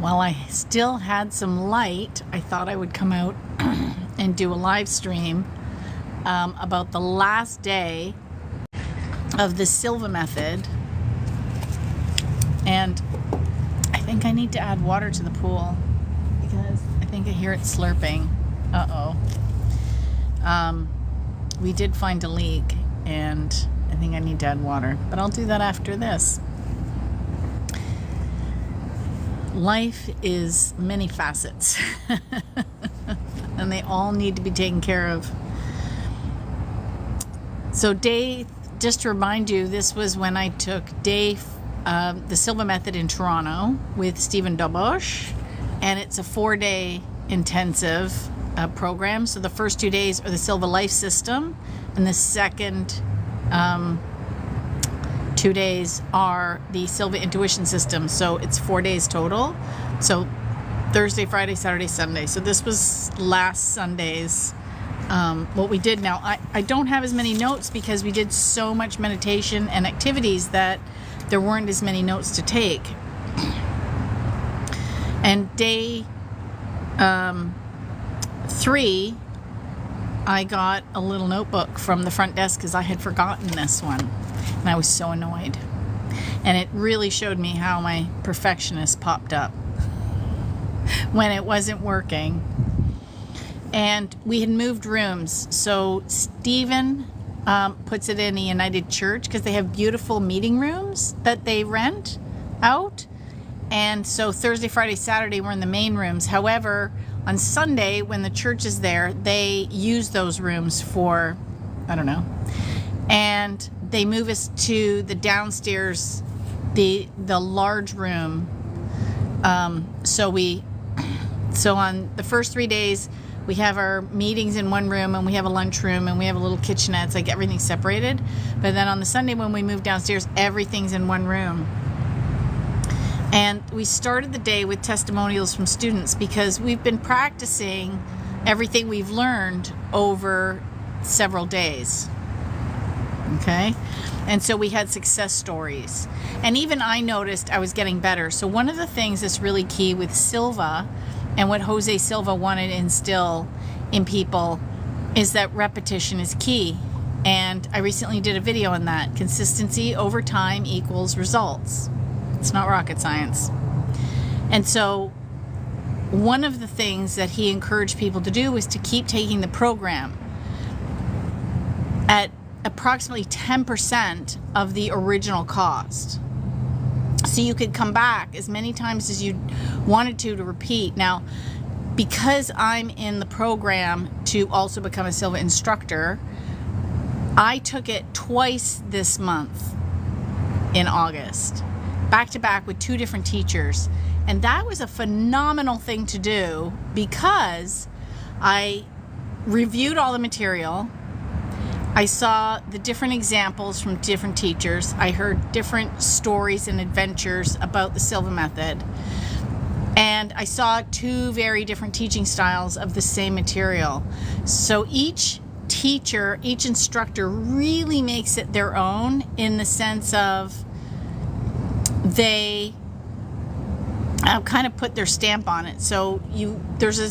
while I still had some light, I thought I would come out and do a live stream about the last day of the Silva method. And I think I need to add water to the pool because I think I hear it slurping. We did find a leak and I think I need to add water, but I'll do that after this. Life is many facets and they all need to be taken care of. So just to remind you, this was when I took the Silva method in Toronto with Stephen Dobosh, and it's a 4-day intensive program. So the first 2 days are the Silva Life System, and the second 2 days are the Silva Intuition System. So it's 4 days total. So Thursday, Friday, Saturday, Sunday. So this was last Sunday's what we did. Now I don't have as many notes because we did so much meditation and activities that there weren't as many notes to take. And day 3, I got a little notebook from the front desk because I had forgotten this one, and I was so annoyed. And it really showed me how my perfectionist popped up when it wasn't working. And we had moved rooms, so Stephen puts it in a United Church because they have beautiful meeting rooms that they rent out. And so Thursday, Friday, Saturday, we're in the main rooms. However, on Sunday, when the church is there, they use those rooms for, I don't know. And they move us to the downstairs, the large room. So on the first 3 days, we have our meetings in one room, and we have a lunchroom, and we have a little kitchenette. It's like everything's separated. But then on the Sunday when we move downstairs, everything's in one room. And we started the day with testimonials from students because we've been practicing everything we've learned over several days. Okay? And so we had success stories. And even I noticed I was getting better. So one of the things that's really key with Silva and what Jose Silva wanted to instill in people is that repetition is key. And I recently did a video on that. Consistency over time equals results. It's not rocket science. And so one of the things that he encouraged people to do was to keep taking the program at approximately 10% of the original cost. So you could come back as many times as you wanted to repeat. Now, because I'm in the program to also become a Silva instructor, I took it twice this month in August, back to back with 2 different teachers. And that was a phenomenal thing to do because I reviewed all the material. I saw the different examples from different teachers. I heard different stories and adventures about the Silva method. And I saw 2 very different teaching styles of the same material. So each teacher, each instructor really makes it their own in the sense of they kind of put their stamp on it. So there's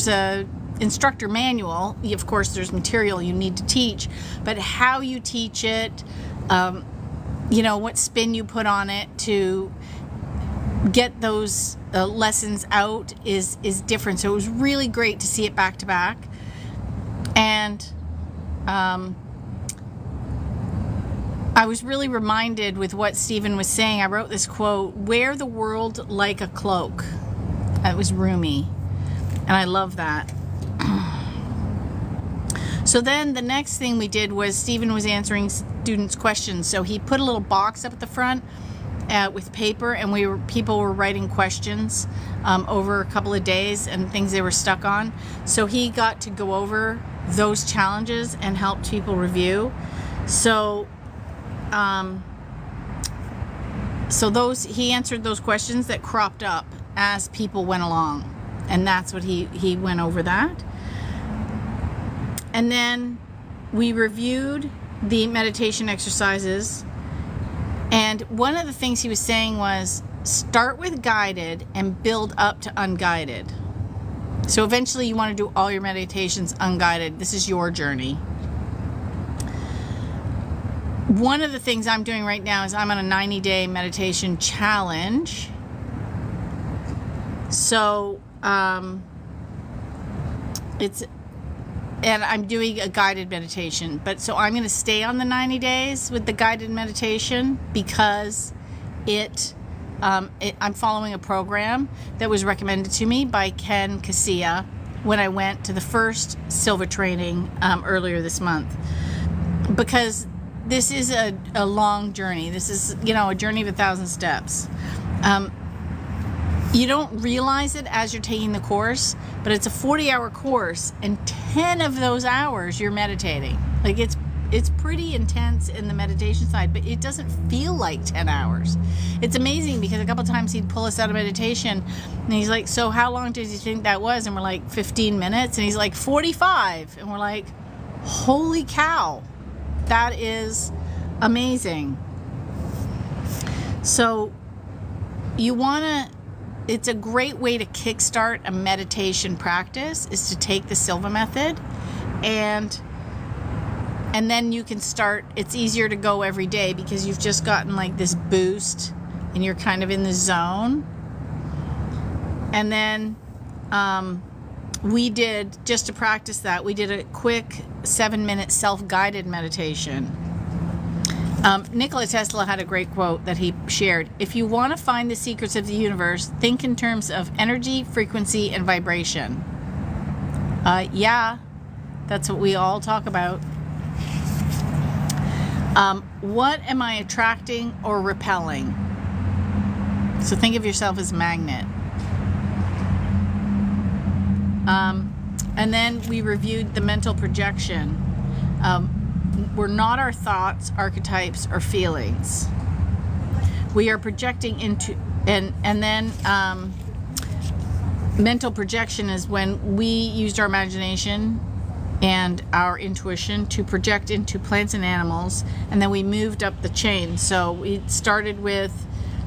a instructor manual. Of course, there's material you need to teach, but how you teach it, what spin you put on it to get those lessons out is different. So it was really great to see it back to back. And I was really reminded with what Stephen was saying. I wrote this quote, "Wear the world like a cloak." That was Rumi, and I love that. So then the next thing we did was Stephen was answering students' questions. So he put a little box up at the front with paper, and people were writing questions over a couple of days and things they were stuck on. So he got to go over those challenges and help people review. So he answered those questions that cropped up as people went along, and that's what he went over that. And then we reviewed the meditation exercises, and one of the things he was saying was start with guided and build up to unguided. So eventually you want to do all your meditations unguided. This is your journey. One of the things I'm doing right now is I'm on a 90-day meditation challenge. So and I'm doing a guided meditation. But so I'm going to stay on the 90 days with the guided meditation because I'm following a program that was recommended to me by Ken Casilla when I went to the first Silva training earlier this month. Because this is a long journey. This is, a journey of 1,000 steps. You don't realize it as you're taking the course, but it's a 40-hour course, and 10 of those hours you're meditating. Like it's pretty intense in the meditation side, but it doesn't feel like 10 hours. It's amazing because a couple times he'd pull us out of meditation and he's like, so how long did you think that was? And we're like, 15 minutes. And he's like, 45. And we're like, holy cow, that is amazing. So it's a great way to kickstart a meditation practice is to take the Silva method, and then you can start. It's easier to go every day because you've just gotten like this boost and you're kind of in the zone. And then we did, just to practice that, we did a quick 7-minute self-guided meditation. Nikola Tesla had a great quote that he shared. If you want to find the secrets of the universe, think in terms of energy, frequency, and vibration. Yeah, that's what we all talk about. What am I attracting or repelling? So think of yourself as a magnet. And then we reviewed the mental projection. We're not our thoughts, archetypes, or feelings. We are projecting into, and then mental projection is when we used our imagination and our intuition to project into plants and animals, and then we moved up the chain. So we started with,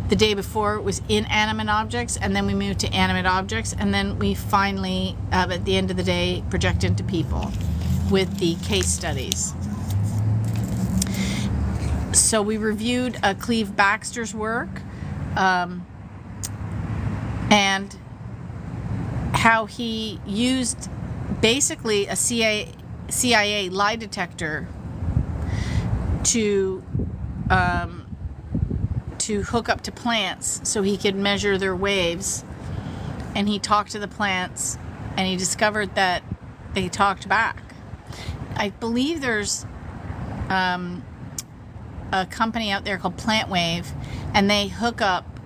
the day before it was inanimate objects, and then we moved to animate objects, and then we finally, at the end of the day, project into people with the case studies. So we reviewed Cleve Baxter's work and how he used basically a CIA lie detector to hook up to plants so he could measure their waves. And he talked to the plants and he discovered that they talked back. I believe there's a company out there called PlantWave, and they hook up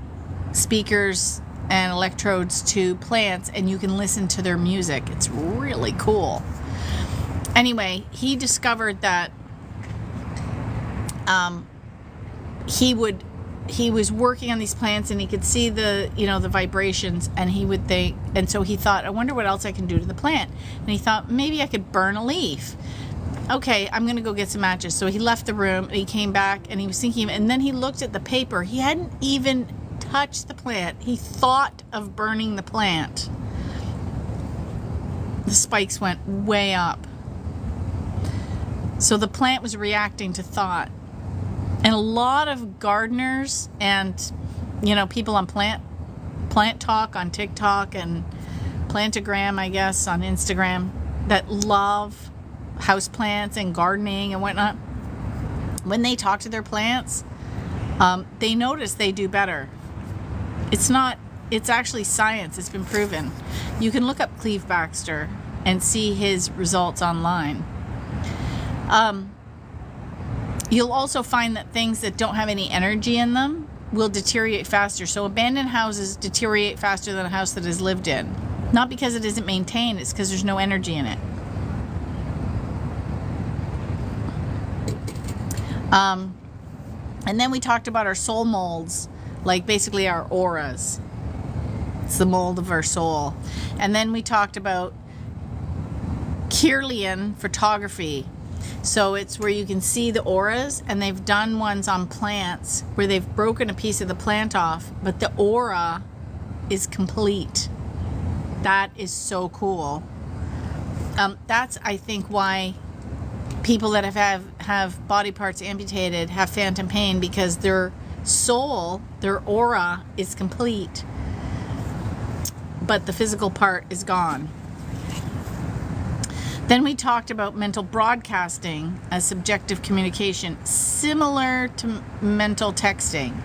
speakers and electrodes to plants and you can listen to their music. It's really cool. Anyway, he discovered that he was working on these plants and he could see the vibrations, and he would think, and so he thought, I wonder what else I can do to the plant. And he thought, maybe I could burn a leaf. Okay, I'm going to go get some matches. So he left the room and he came back and he was thinking, and then he looked at the paper. He hadn't even touched the plant. He thought of burning the plant. The spikes went way up. So the plant was reacting to thought. And a lot of gardeners and, people on plant talk on TikTok and Plantagram, I guess, on Instagram, that love houseplants and gardening and whatnot, when they talk to their plants, they notice they do better. It's actually science. It's been proven. You can look up Cleve Baxter and see his results online. You'll also find that things that don't have any energy in them will deteriorate faster. So abandoned houses deteriorate faster than a house that is lived in. Not because it isn't maintained, it's because there's no energy in it. And then we talked about our soul molds, like basically our auras. It's the mold of our soul. And then we talked about Kirlian photography. So it's where you can see the auras, and they've done ones on plants where they've broken a piece of the plant off, but the aura is complete. That is so cool. That's, I think, why people that have body parts amputated have phantom pain, because their soul, their aura is complete, but the physical part is gone. Then we talked about mental broadcasting as subjective communication, similar to mental texting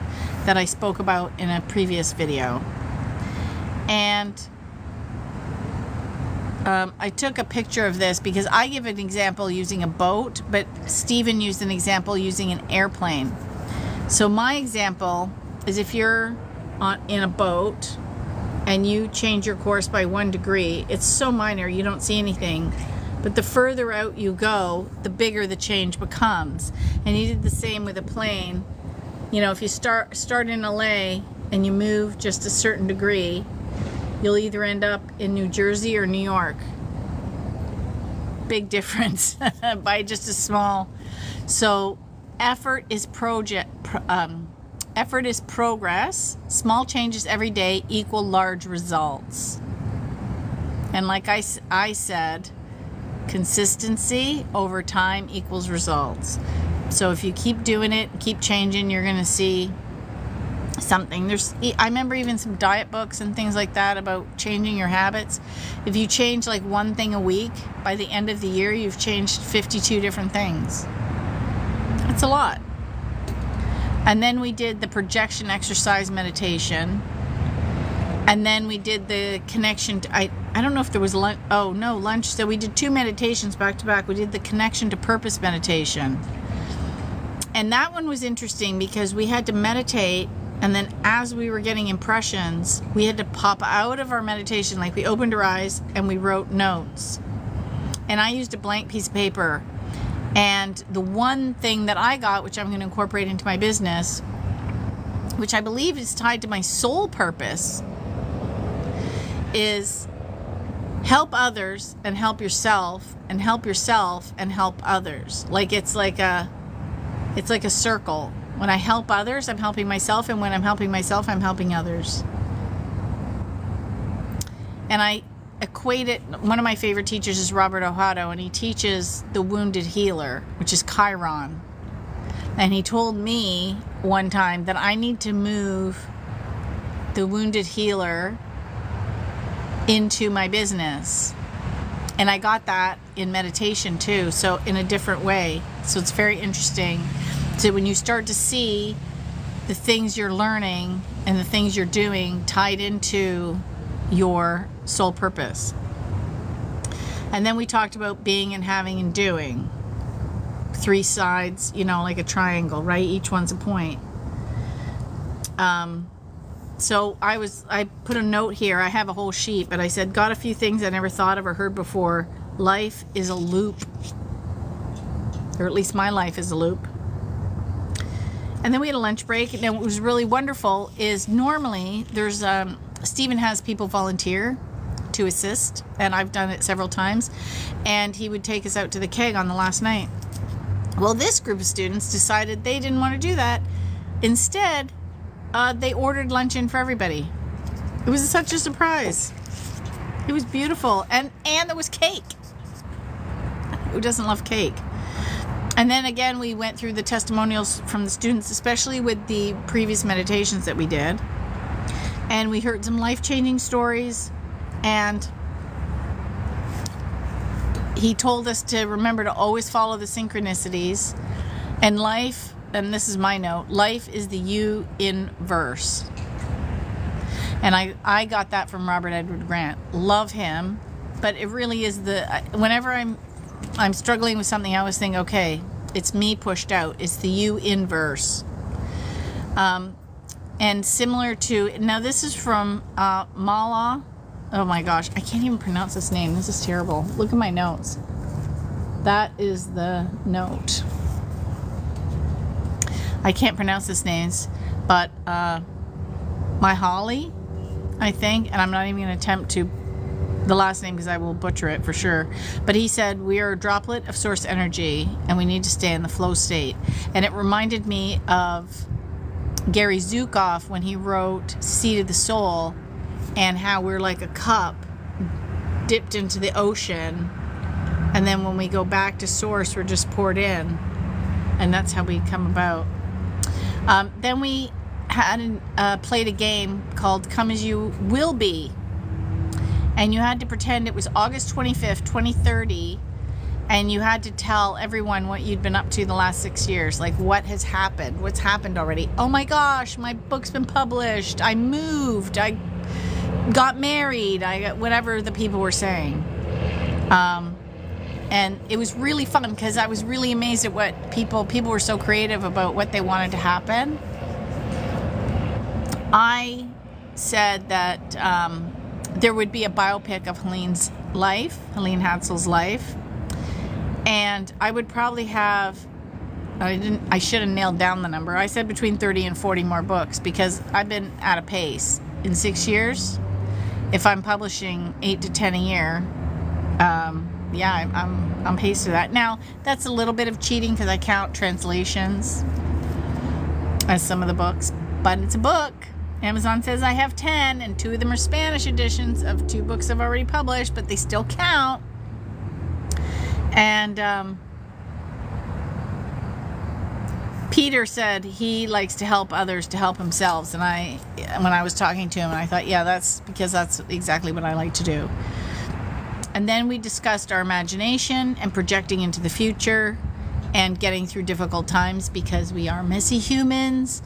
that I spoke about in a previous video. And I took a picture of this because I give an example using a boat, but Stephen used an example using an airplane. So my example is, if you're in a boat and you change your course by 1 degree, it's so minor you don't see anything. But the further out you go, the bigger the change becomes. And he did the same with a plane. You know, if you start in LA and you move just a certain degree, you'll either end up in New Jersey or New York. Big difference by just a small. So effort is progress. Small changes every day equal large results. And like I said, consistency over time equals results. So if you keep doing it, keep changing, you're going to see something. I remember even some diet books and things like that about changing your habits. If you change like one thing a week, by the end of the year, you've changed 52 different things. That's a lot. And then we did the projection exercise meditation. And then we did the connection to, I don't know if there was lunch. Oh, no, lunch. So we did 2 meditations back to back. We did the connection to purpose meditation. And that one was interesting because we had to meditate, and then as we were getting impressions, we had to pop out of our meditation. Like, we opened our eyes and we wrote notes. And I used a blank piece of paper. And the one thing that I got, which I'm going to incorporate into my business, which I believe is tied to my soul purpose, is help others and help yourself, and help yourself and help others. Like, it's like a circle. When I help others, I'm helping myself, and when I'm helping myself, I'm helping others. And I equate it, one of my favorite teachers is Robert Ohado, and he teaches the wounded healer, which is Chiron. And he told me one time that I need to move the wounded healer into my business. And I got that in meditation too, so in a different way. So it's very interesting. So when you start to see the things you're learning and the things you're doing tied into your soul purpose. And then we talked about being and having and doing. 3 sides, you know, like a triangle, right? Each one's a point. So I put a note here. I have a whole sheet, but I said, got a few things I never thought of or heard before. Life is a loop. Or at least my life is a loop. And then we had a lunch break. And what was really wonderful is normally there's, Stephen has people volunteer to assist, and I've done it several times. And he would take us out to the keg on the last night. Well, this group of students decided they didn't want to do that. Instead, they ordered lunch in for everybody. It was such a surprise. It was beautiful. And there was cake. Who doesn't love cake? And then again, we went through the testimonials from the students, especially with the previous meditations that we did. And we heard some life-changing stories. And he told us to remember to always follow the synchronicities. And life, and this is my note, life is the you in verse. And I got that from Robert Edward Grant. Love him. But it really is whenever I'm struggling with something, I always think, okay, it's me pushed out. It's the you in verse. And similar to, now this is from Mala. Oh my gosh, I can't even pronounce this name. This is terrible. Look at my notes. That is the note. I can't pronounce this names, but my Holly, I think, and I'm not even going to attempt to the last name because I will butcher it for sure. But he said, we are a droplet of source energy and we need to stay in the flow state. And it reminded me of Gary Zukav when he wrote Seed of the Soul, and how we're like a cup dipped into the ocean, and then when we go back to source, we're just poured in, and that's how we come about. Then we had played a game called Come As You Will Be, and you had to pretend it was August 25th, 2030, and you had to tell everyone what you'd been up to the last 6 years, like what has happened, what's happened already. Oh my gosh, my book's been published, I moved, I got married, I got whatever the people were saying. And it was really fun because I was really amazed at what people were so creative about what they wanted to happen. I said that there would be a biopic of Helene's life, Helene Hatzel's life, and I would probably have, I should have nailed down the number. I said between 30 and 40 more books because I've been at a pace in 6 years. If I'm publishing 8 to 10 a year, I'm paced to that. Now, that's a little bit of cheating because I count translations as some of the books, but it's a book. Amazon says I have 10, and 2 of them are Spanish editions of 2 books I've already published, but they still count. And Peter said he likes to help others to help themselves, and when I was talking to him, I thought, yeah, that's because that's exactly what I like to do. And then we discussed our imagination and projecting into the future and getting through difficult times because we are messy humans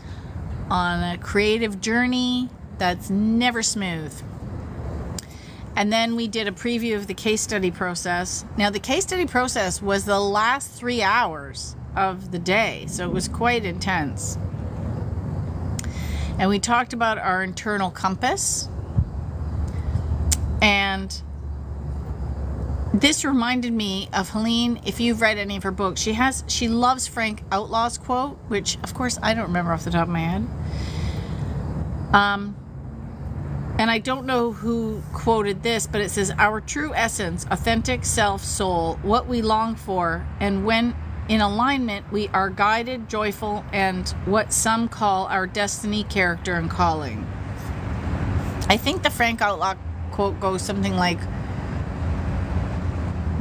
on a creative journey that's never smooth. And then we did a preview of the case study process. Now, the case study process was the last 3 hours of the day, so it was quite intense. And we talked about our internal compass. And this reminded me of Helene. If you've read any of her books, she loves Frank Outlaw's quote, which of course I don't remember off the top of my head. And I don't know who quoted this, but it says, our true essence, authentic self, soul, what we long for, and when in alignment, we are guided, joyful, and what some call our destiny, character, and calling. I think the Frank Outlaw quote goes something like,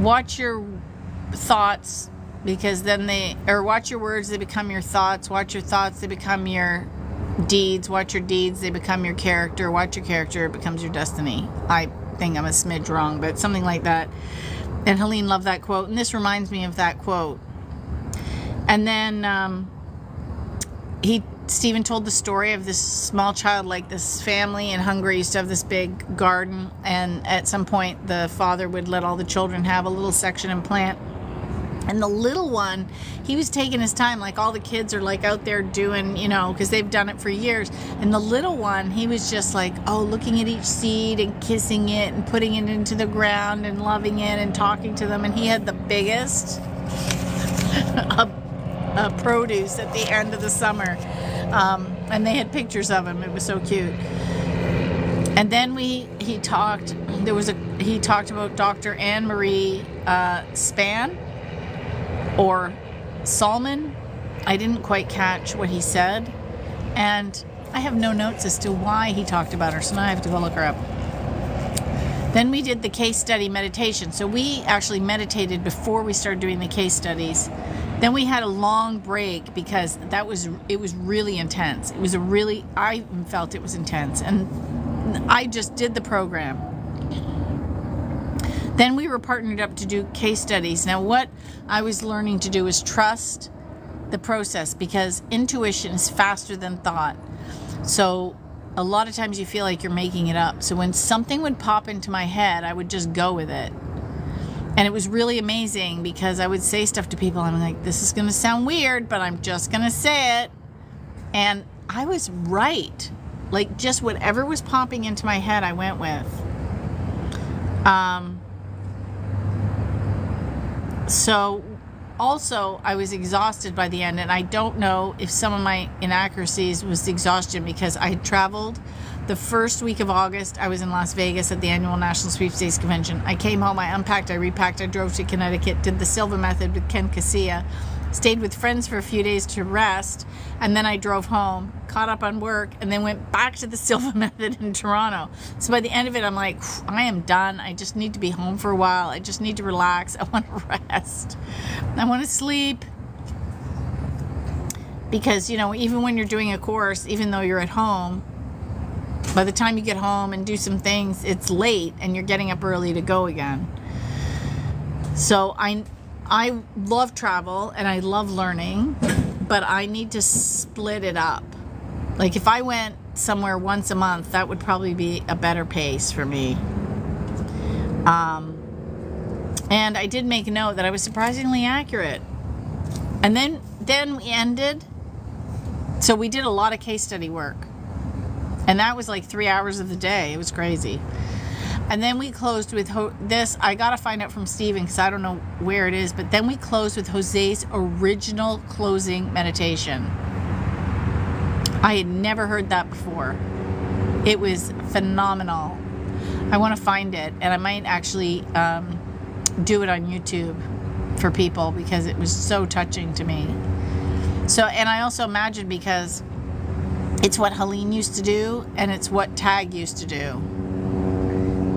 watch your thoughts, because then watch your words, they become your thoughts. Watch your thoughts, they become your deeds. Watch your deeds, they become your character. Watch your character, it becomes your destiny. I think I'm a smidge wrong, but something like that. And Helene loved that quote, and this reminds me of that quote. And then Stephen told the story of this small child, like this family in Hungary used to have this big garden, and at some point the father would let all the children have a little section and plant. And the little one, he was taking his time, like all the kids are like out there doing, because they've done it for years. And the little one, he was just like, looking at each seed and kissing it and putting it into the ground and loving it and talking to them. And he had the biggest produce at the end of the summer. And they had pictures of him. It was so cute. And then he talked about Dr. Anne Marie Span or Salmon. I didn't quite catch what he said, and I have no notes as to why he talked about her, so now I have to go look her up. Then we did the case study meditation. So we actually meditated before we started doing the case studies. Then we had a long break because it was really intense. I felt it was intense, and I just did the program. Then we were partnered up to do case studies. Now, what I was learning to do is trust the process, because intuition is faster than thought. So a lot of times you feel like you're making it up. So when something would pop into my head, I would just go with it. And it was really amazing because I would say stuff to people. I'm like, this is going to sound weird, but I'm just going to say it. And I was right. Like, just whatever was popping into my head, I went with. So also I was exhausted by the end, and I don't know if some of my inaccuracies was exhaustion because I had traveled The first week of August, I was in Las Vegas at the annual National Sweepstakes Convention. I came home, I unpacked, I repacked, I drove to Connecticut, did the Silva Method with Ken Casilla, stayed with friends for a few days to rest, and then I drove home, caught up on work, and then went back to the Silva Method in Toronto. So by the end of it, I'm like, I am done. I just need to be home for a while. I just need to relax. I want to rest. I want to sleep. Because, you know, even when you're doing a course, even though you're at home, by the time you get home and do some things, it's late and you're getting up early to go again. So I love travel and I love learning, but I need to split it up. Like if I went somewhere once a month, that would probably be a better pace for me. And I did make a note that I was surprisingly accurate. And then we ended. So we did a lot of case study work. And that was like 3 hours of the day. It was crazy. And then we closed with this. I got to find out from Steven because I don't know where it is. But then we closed with Jose's original closing meditation. I had never heard that before. It was phenomenal. I want to find it. And I might actually do it on YouTube for people because it was so touching to me. So, and I also imagine because it's what Helene used to do and it's what Tag used to do.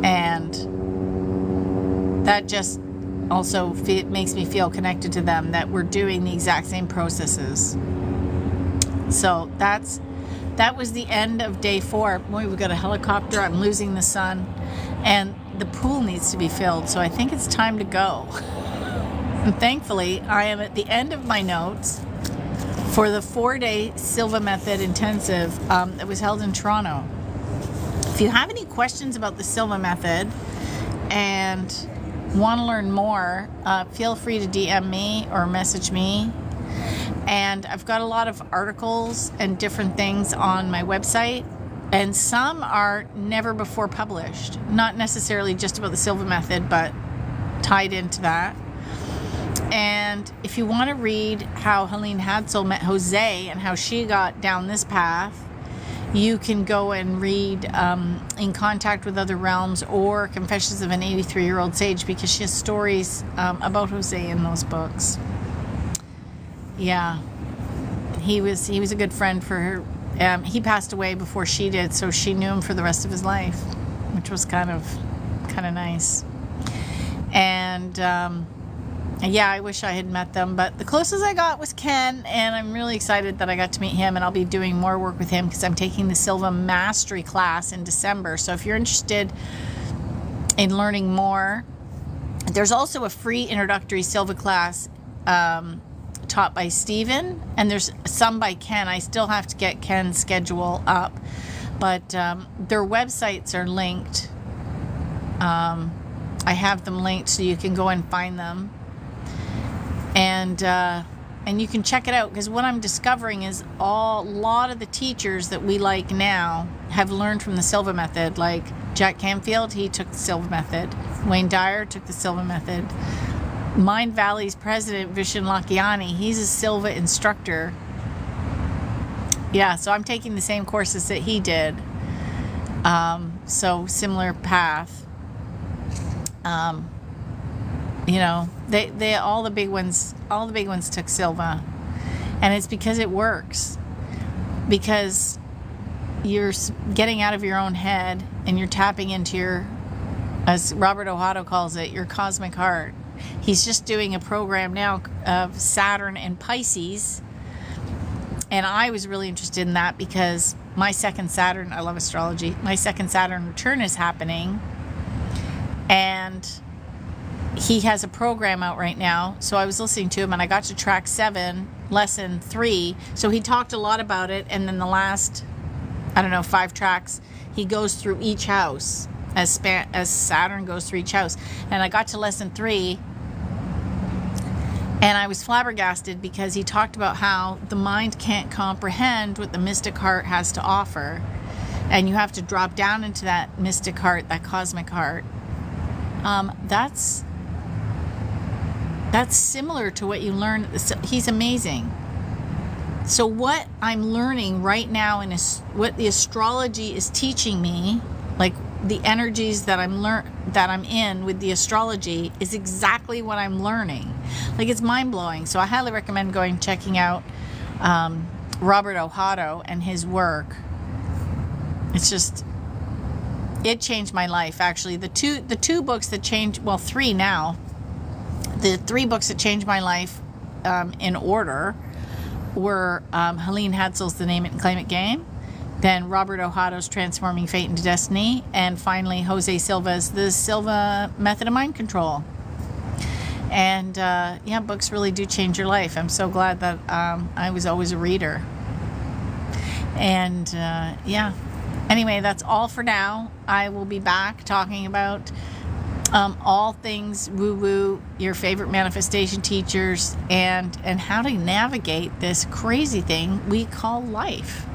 And that just also makes me feel connected to them, that we're doing the exact same processes. So that was the end of day 4. Boy, we've got a helicopter. I'm losing the sun. And the pool needs to be filled. So I think it's time to go. And thankfully, I am at the end of my notes for the 4-day Silva Method intensive that was held in Toronto. If you have any questions about the Silva Method and want to learn more, feel free to DM me or message me. And I've got a lot of articles and different things on my website, and some are never before published. Not necessarily just about the Silva Method, but tied into that. And if you want to read how Helene Hadsell met Jose and how she got down this path, you can go and read In Contact with Other Realms or Confessions of an 83-Year-Old Sage, because she has stories about Jose in those books. Yeah, he was a good friend for her. He passed away before she did, so she knew him for the rest of his life, which was kind of nice. And yeah, I wish I had met them, but the closest I got was Ken, and I'm really excited that I got to meet him, and I'll be doing more work with him because I'm taking the Silva Mastery class in December. So if you're interested in learning more, there's also a free introductory Silva class taught by Steven, and there's some by Ken. I still have to get Ken's schedule up, but their websites are linked. I have them linked so you can go and find them. And you can check it out, because what I'm discovering is a lot of the teachers that we like now have learned from the Silva Method. Like Jack Canfield, he took the Silva Method. Wayne Dyer took the Silva Method. Mind Valley's president, Vishen Lakhiani, he's a Silva instructor. Yeah, so I'm taking the same courses that he did. So similar path. You know, they all the big ones took Silva, and it's because it works, because you're getting out of your own head and you're tapping into your, as Robert Ohado calls it, your cosmic heart. He's just doing a program now of Saturn and Pisces, and I was really interested in that because my second Saturn, I love astrology, my second Saturn return is happening, and he has a program out right now. So I was listening to him and I got to track 7, lesson 3. So he talked a lot about it. And then the last, 5 tracks, he goes through each house as Saturn goes through each house. And I got to lesson 3 and I was flabbergasted because he talked about how the mind can't comprehend what the mystic heart has to offer. And you have to drop down into that mystic heart, that cosmic heart. That's similar to what you learn. He's amazing. So what I'm learning right now what the astrology is teaching me, like the energies that I'm in with the astrology, is exactly what I'm learning. Like, it's mind-blowing. So I highly recommend checking out Robert Ohotto and his work. It's just, it changed my life, actually. The two books that changed, well, three now. The three books that changed my life in order were Helene Hadsel's The Name It and Claim It Game, then Robert Ohotto's Transforming Fate into Destiny, and finally Jose Silva's The Silva Method of Mind Control. And yeah, books really do change your life. I'm so glad that I was always a reader. And yeah, anyway, that's all for now. I will be back talking about all things woo-woo, your favorite manifestation teachers, and how to navigate this crazy thing we call life.